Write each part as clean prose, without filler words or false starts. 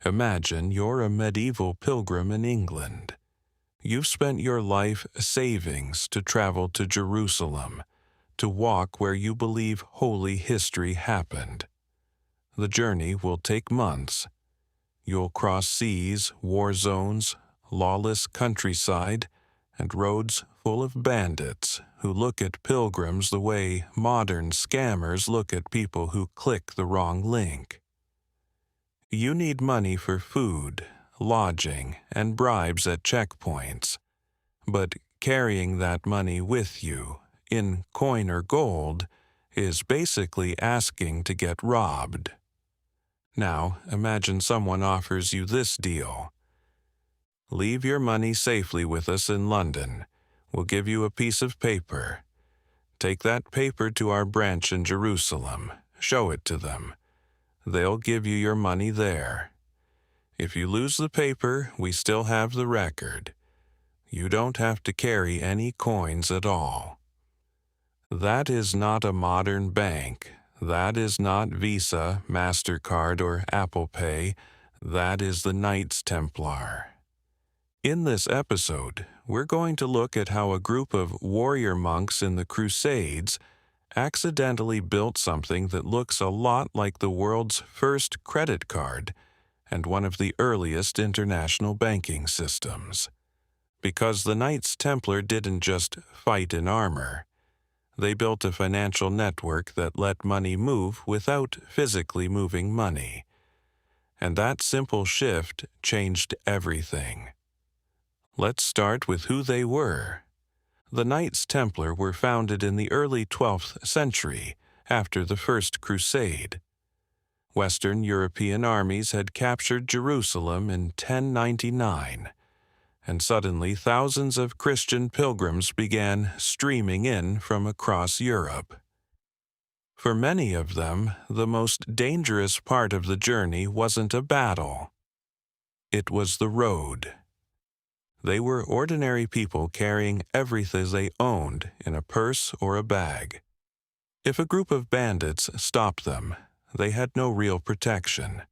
Imagine you're a medieval pilgrim in England. You've spent your life savings to travel to Jerusalem, to walk where you believe holy history happened. The journey will take months. You'll cross seas, war zones, lawless countryside, and roads full of bandits who look at pilgrims the way modern scammers look at people who click the wrong link. You need money for food, lodging, and bribes at checkpoints, but carrying that money with you, in coin or gold, is basically asking to get robbed. Now, imagine someone offers you this deal. Leave your money safely with us in London. We'll give you a piece of paper. Take that paper to our branch in Jerusalem. Show it to them. They'll give you your money there. If you lose the paper, we still have the record. You don't have to carry any coins at all. That is not a modern bank. That is not Visa, MasterCard, or Apple Pay. That is the Knights Templar. In this episode, we're going to look at how a group of warrior monks in the Crusades accidentally built something that looks a lot like the world's first credit card and one of the earliest international banking systems. Because the Knights Templar didn't just fight in armor. They built a financial network that let money move without physically moving money. And that simple shift changed everything. Let's start with who they were. The Knights Templar were founded in the early 12th century, after the First Crusade. Western European armies had captured Jerusalem in 1099, and suddenly thousands of Christian pilgrims began streaming in from across Europe. For many of them, the most dangerous part of the journey wasn't a battle. It was the road. They were ordinary people carrying everything they owned in a purse or a bag. If a group of bandits stopped them, they had no real protection.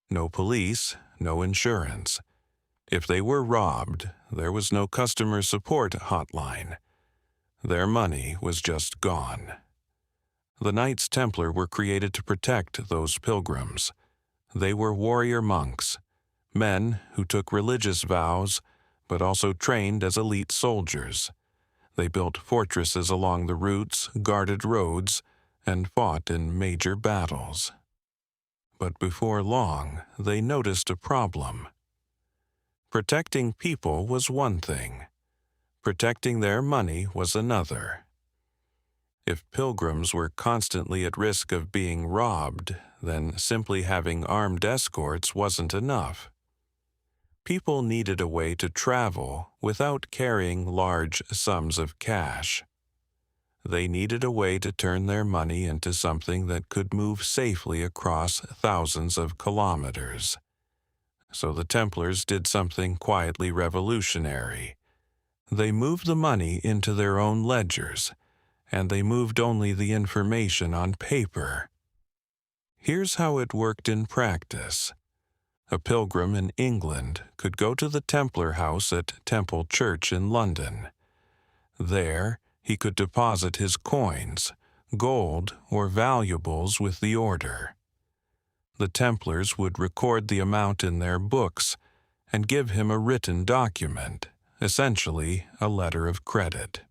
No police, no insurance. If they were robbed, there was no customer support hotline. Their money was just gone. The Knights Templar were created to protect those pilgrims. They were warrior monks, men who took religious vows but also trained as elite soldiers. They built fortresses along the routes, guarded roads, and fought in major battles. But before long, they noticed a problem. Protecting people was one thing. Protecting their money was another. If pilgrims were constantly at risk of being robbed, then simply having armed escorts wasn't enough. People needed a way to travel without carrying large sums of cash. They needed a way to turn their money into something that could move safely across thousands of kilometers. So the Templars did something quietly revolutionary. They moved the money into their own ledgers, and they moved only the information on paper. Here's how it worked in practice. A pilgrim in England could go to the Templar house at Temple Church in London. There, he could deposit his coins, gold, or valuables with the order. The Templars would record the amount in their books and give him a written document, essentially a letter of credit.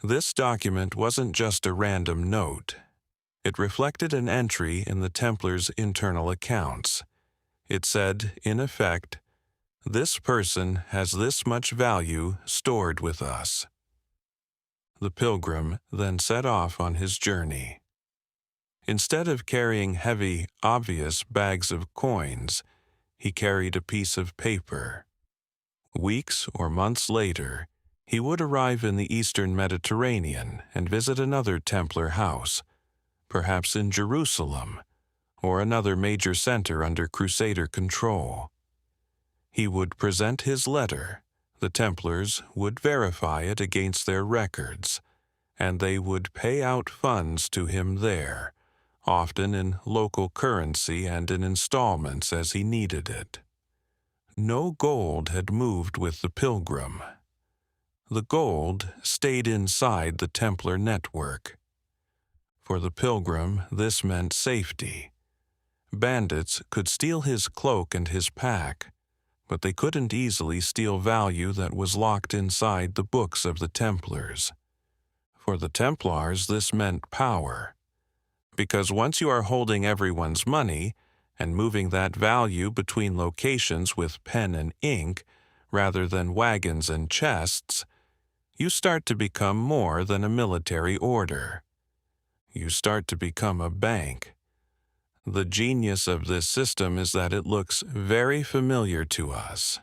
This document wasn't just a random note. It reflected an entry in the Templars' internal accounts. It said, in effect, "This person has this much value stored with us." The pilgrim then set off on his journey. Instead of carrying heavy, obvious bags of coins, he carried a piece of paper. Weeks or months later, he would arrive in the eastern Mediterranean and visit another Templar house, perhaps in Jerusalem, or another major center under Crusader control. He would present his letter, the Templars would verify it against their records, and they would pay out funds to him there, often in local currency and in installments as he needed it. No gold had moved with the pilgrim. The gold stayed inside the Templar network. For the pilgrim, this meant safety. Bandits could steal his cloak and his pack, but they couldn't easily steal value that was locked inside the books of the Templars. For the Templars, this meant power, because once you are holding everyone's money and moving that value between locations with pen and ink rather than wagons and chests, you start to become more than a military order. You start to become a bank. The genius of this system is that it looks very familiar to us.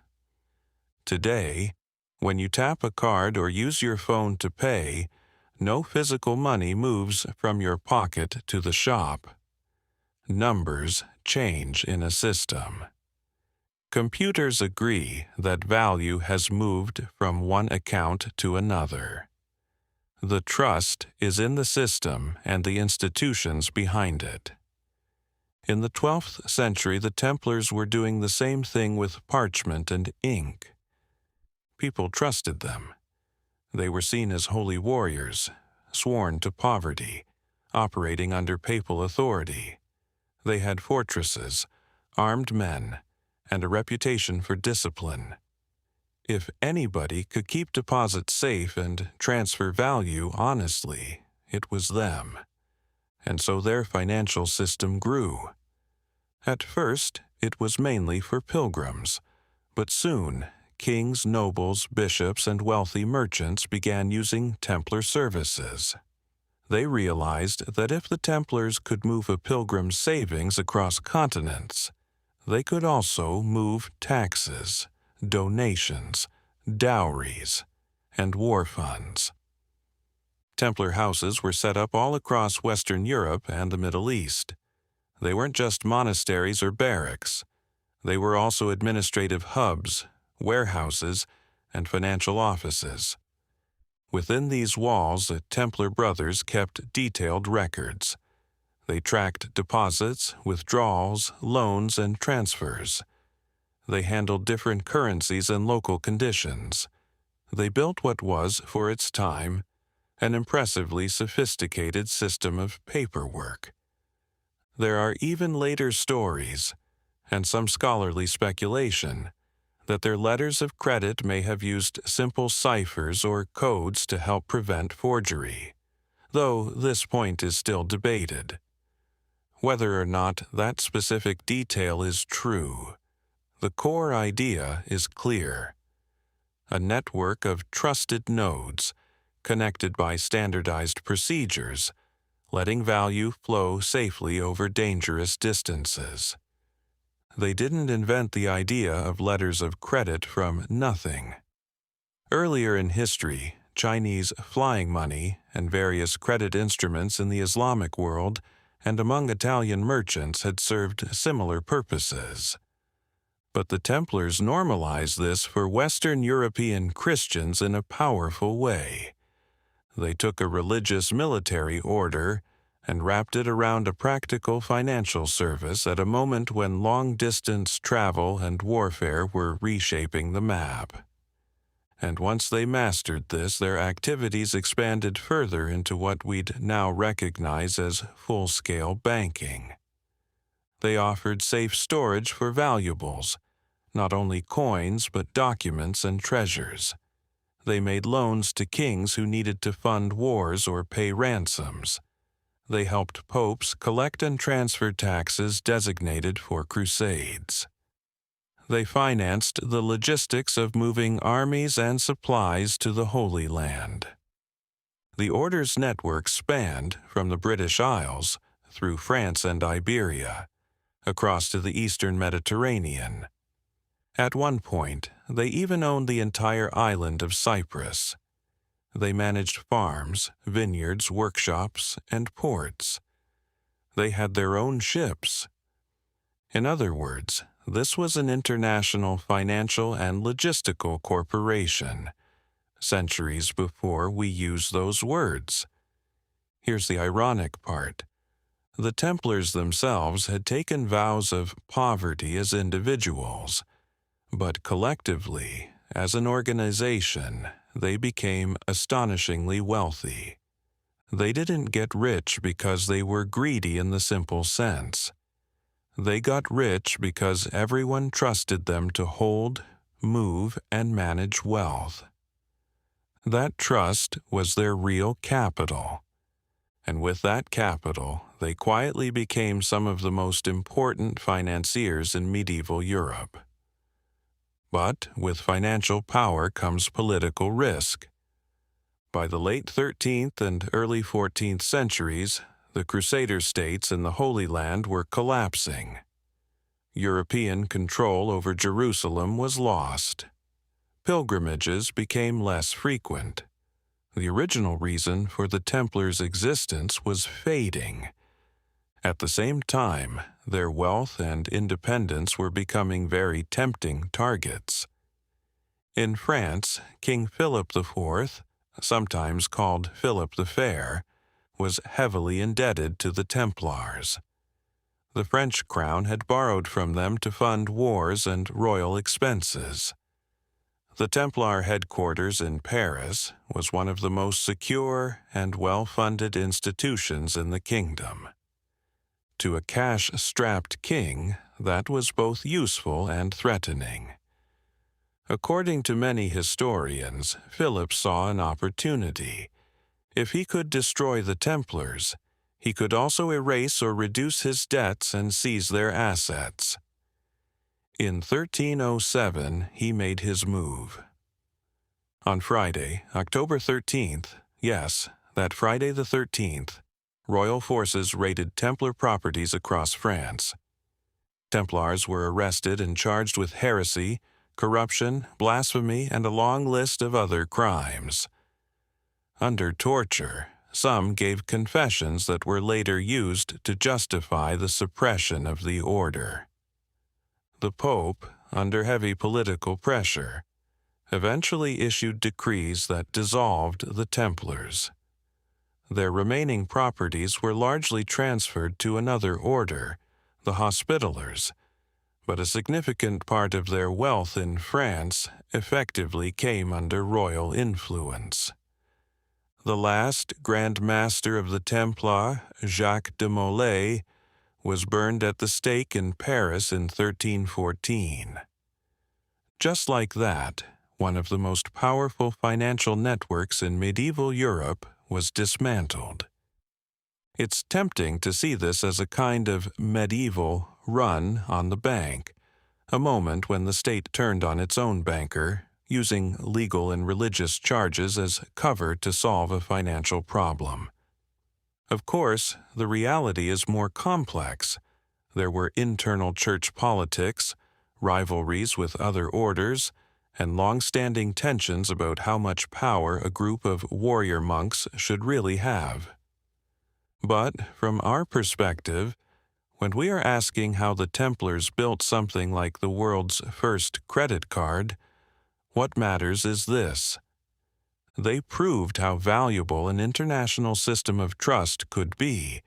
Today, when you tap a card or use your phone to pay, no physical money moves from your pocket to the shop. Numbers change in a system. Computers agree that value has moved from one account to another. The trust is in the system and the institutions behind it. In the 12th century, the Templars were doing the same thing with parchment and ink. People trusted them. They were seen as holy warriors, sworn to poverty, operating under papal authority. They had fortresses, armed men, and a reputation for discipline. If anybody could keep deposits safe and transfer value honestly, it was them. And so their financial system grew. At first, it was mainly for pilgrims, but soon, kings, nobles, bishops, and wealthy merchants began using Templar services. They realized that if the Templars could move a pilgrim's savings across continents, they could also move taxes, donations, dowries, and war funds. Templar houses were set up all across Western Europe and the Middle East. They weren't just monasteries or barracks. They were also administrative hubs, warehouses, and financial offices. Within these walls, the Templar brothers kept detailed records. They tracked deposits, withdrawals, loans, and transfers. They handled different currencies and local conditions. They built what was, for its time, an impressively sophisticated system of paperwork. There are even later stories, and some scholarly speculation, that their letters of credit may have used simple ciphers or codes to help prevent forgery, though this point is still debated. Whether or not that specific detail is true, the core idea is clear. A network of trusted nodes, connected by standardized procedures, letting value flow safely over dangerous distances. They didn't invent the idea of letters of credit from nothing. Earlier in history, Chinese flying money and various credit instruments in the Islamic world and among Italian merchants had served similar purposes. But the Templars normalized this for Western European Christians in a powerful way. They took a religious military order and wrapped it around a practical financial service at a moment when long-distance travel and warfare were reshaping the map. And once they mastered this, their activities expanded further into what we'd now recognize as full-scale banking. They offered safe storage for valuables, not only coins but documents and treasures. They made loans to kings who needed to fund wars or pay ransoms. They helped popes collect and transfer taxes designated for crusades. They financed the logistics of moving armies and supplies to the Holy Land. The Order's network spanned from the British Isles through France and Iberia, across to the Eastern Mediterranean. At one point, they even owned the entire island of Cyprus. They managed farms, vineyards, workshops, and ports. They had their own ships. In other words, this was an international financial and logistical corporation, centuries before we use those words. Here's the ironic part. The Templars themselves had taken vows of poverty as individuals, but collectively, as an organization, they became astonishingly wealthy. They didn't get rich because they were greedy in the simple sense. They got rich because everyone trusted them to hold, move, and manage wealth. That trust was their real capital. And with that capital, they quietly became some of the most important financiers in medieval Europe. But with financial power comes political risk. By the late 13th and early 14th centuries, the Crusader states in the Holy Land were collapsing. European control over Jerusalem was lost. Pilgrimages became less frequent. The original reason for the Templars' existence was fading. At the same time, their wealth and independence were becoming very tempting targets. In France, King Philip IV, sometimes called Philip the Fair, was heavily indebted to the Templars. The French crown had borrowed from them to fund wars and royal expenses. The Templar headquarters in Paris was one of the most secure and well-funded institutions in the kingdom. To a cash-strapped king, that was both useful and threatening. According to many historians, Philip saw an opportunity. If he could destroy the Templars, he could also erase or reduce his debts and seize their assets. In 1307, he made his move. On Friday, October 13th, yes, that Friday the 13th, royal forces raided Templar properties across France. Templars were arrested and charged with heresy, corruption, blasphemy, and a long list of other crimes. Under torture, some gave confessions that were later used to justify the suppression of the order. The Pope, under heavy political pressure, eventually issued decrees that dissolved the Templars. Their remaining properties were largely transferred to another order, the Hospitallers, but a significant part of their wealth in France effectively came under royal influence. The last Grand Master of the Templars, Jacques de Molay, was burned at the stake in Paris in 1314. Just like that, one of the most powerful financial networks in medieval Europe was dismantled. It's tempting to see this as a kind of medieval run on the bank, a moment when the state turned on its own banker, using legal and religious charges as cover to solve a financial problem. Of course, the reality is more complex. There were internal church politics, rivalries with other orders, and long-standing tensions about how much power a group of warrior monks should really have. But, from our perspective, when we are asking how the Templars built something like the world's first credit card, what matters is this. They proved how valuable an international system of trust could be,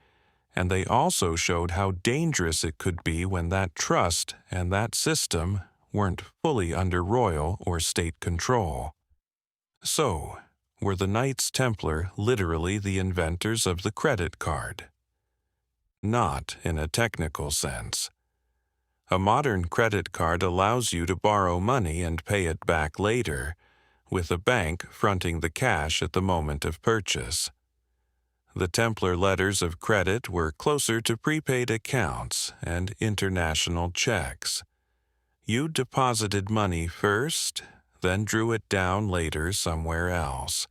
and they also showed how dangerous it could be when that trust and that system weren't fully under royal or state control. So, were the Knights Templar literally the inventors of the credit card? Not in a technical sense. A modern credit card allows you to borrow money and pay it back later, with a bank fronting the cash at the moment of purchase. The Templar letters of credit were closer to prepaid accounts and international checks. You deposited money first, then drew it down later somewhere else.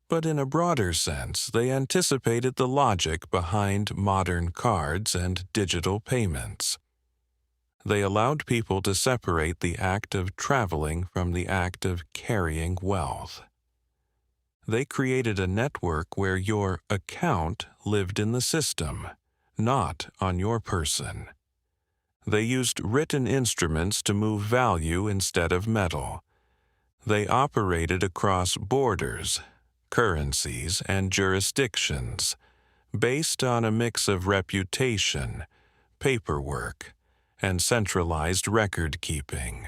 But in a broader sense, they anticipated the logic behind modern cards and digital payments. They allowed people to separate the act of traveling from the act of carrying wealth. They created a network where your account lived in the system, not on your person. They used written instruments to move value instead of metal. They operated across borders, currencies, and jurisdictions, based on a mix of reputation, paperwork, and centralized record-keeping.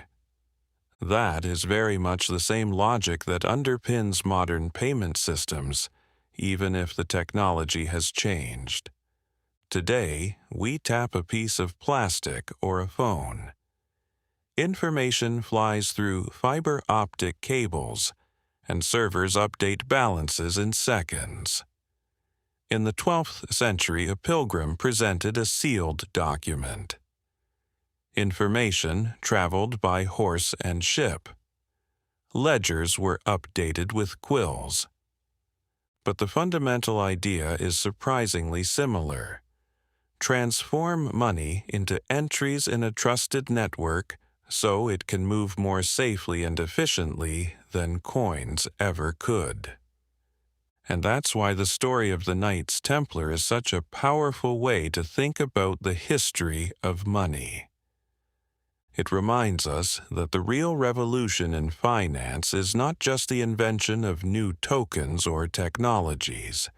That is very much the same logic that underpins modern payment systems, even if the technology has changed. Today, we tap a piece of plastic or a phone. Information flies through fiber optic cables, and servers update balances in seconds. In the 12th century, a pilgrim presented a sealed document. Information traveled by horse and ship. Ledgers were updated with quills. But the fundamental idea is surprisingly similar. Transform money into entries in a trusted network so it can move more safely and efficiently than coins ever could. And that's why the story of the Knights Templar is such a powerful way to think about the history of money. It reminds us that the real revolution in finance is not just the invention of new tokens or technologies.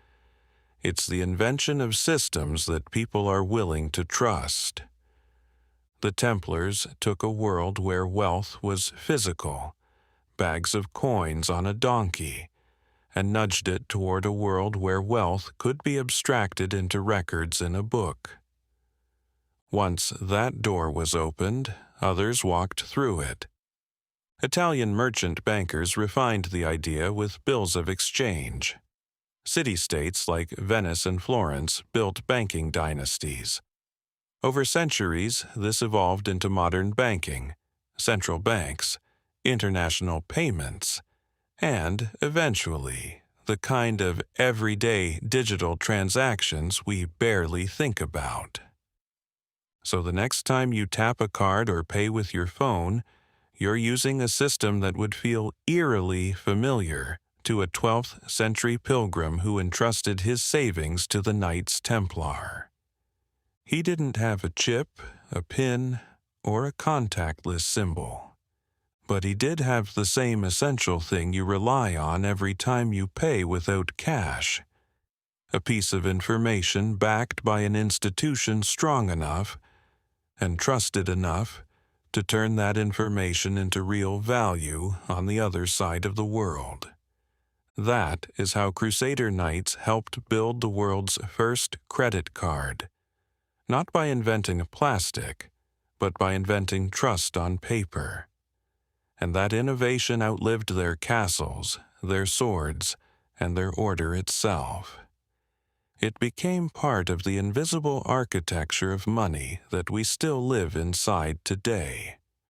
It's the invention of systems that people are willing to trust. The Templars took a world where wealth was physical, bags of coins on a donkey, and nudged it toward a world where wealth could be abstracted into records in a book. Once that door was opened, others walked through it. Italian merchant bankers refined the idea with bills of exchange. City-states like Venice and Florence built banking dynasties. Over centuries, this evolved into modern banking, central banks, international payments, and, eventually, the kind of everyday digital transactions we barely think about. So the next time you tap a card or pay with your phone, you're using a system that would feel eerily familiar to a 12th century pilgrim who entrusted his savings to the Knights Templar. He didn't have a chip, a pin, or a contactless symbol. But he did have the same essential thing you rely on every time you pay without cash. A piece of information backed by an institution strong enough and trusted enough to turn that information into real value on the other side of the world. That is how Crusader Knights helped build the world's first credit card, not by inventing plastic, but by inventing trust on paper. And that innovation outlived their castles, their swords, and their order itself. It became part of the invisible architecture of money that we still live inside today.